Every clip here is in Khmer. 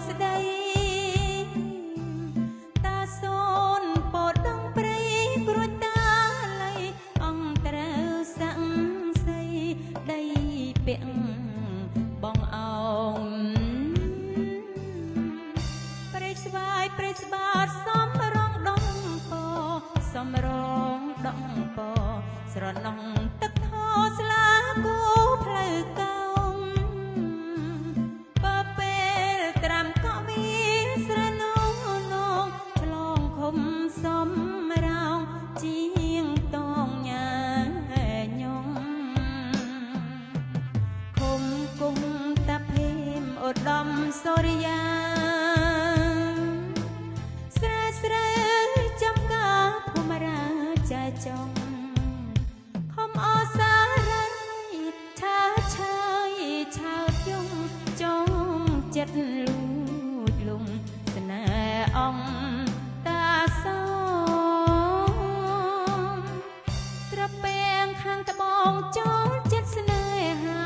ស្ដីតាសូនពោតដឹងព្រៃគ្រួចតាលៃអង្គត្រូវស័ក្តិសិទ្ធិដីពាក់បងអោងព្រៃស្វាយព្រៃស្បាតសំរងដងពសំរងដងពស្រណងទឹកធស្លាគូផ្លូវកោងបើពេលត្រាំកក់វាស្រណងនងឆ្លងឃុំសំរោងជាងតងញ៉ាញងឃុំគង់តាភេមឧត្តមសូរិយាស្រែស្រែចំការភូមិរាចាចុងខំអសារីឆាឆាយឆោតយំចងចិត្តលូតលំស្នេហ៍អង្គតាសោត្រពាំងខាងត្បូងចូលចិត្តស្នេហា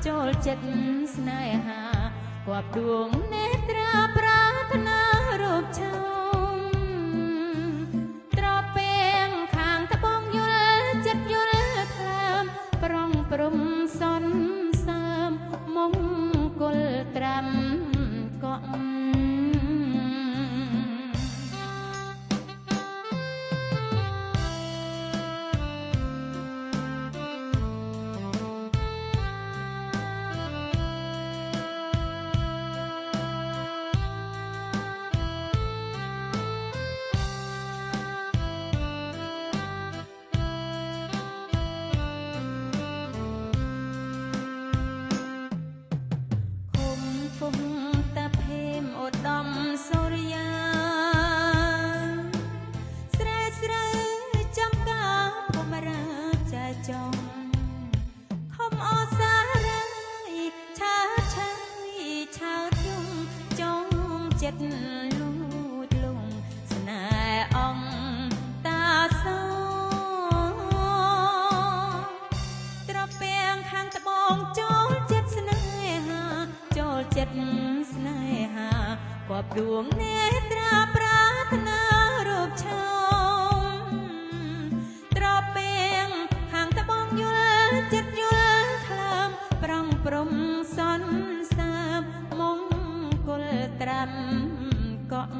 ចូលចិត្តស្នេហាគប់ដួងនេត្រាប្រាថ្នារូបឆោមត្រពាំងខាងត្បូងយល់ចិត្តយល់ខ្លាមប្រងព្រំសន្សើមមង្គលត្រាំកក់តាភេមឧត្តមសូរិយាស្រែស្រែចំការភូមិរាចាចុងខំអសារីឆាឆាយឆោតយំចងចិត្តលូតលំស្នេហ៍អង្គតាសោត្រពាំងខាងត្បូងចូលចិត្តស្នេហាចូលចិត្តស្នេហាគប់ដួងនេត្រាប្រាថ្នារូបឆោមត្រពាំងខាងត្បូងយល់ចិត្តយល់ខ្លាមប្រងព្រំសន្សើមមង្គលត្រាំកក់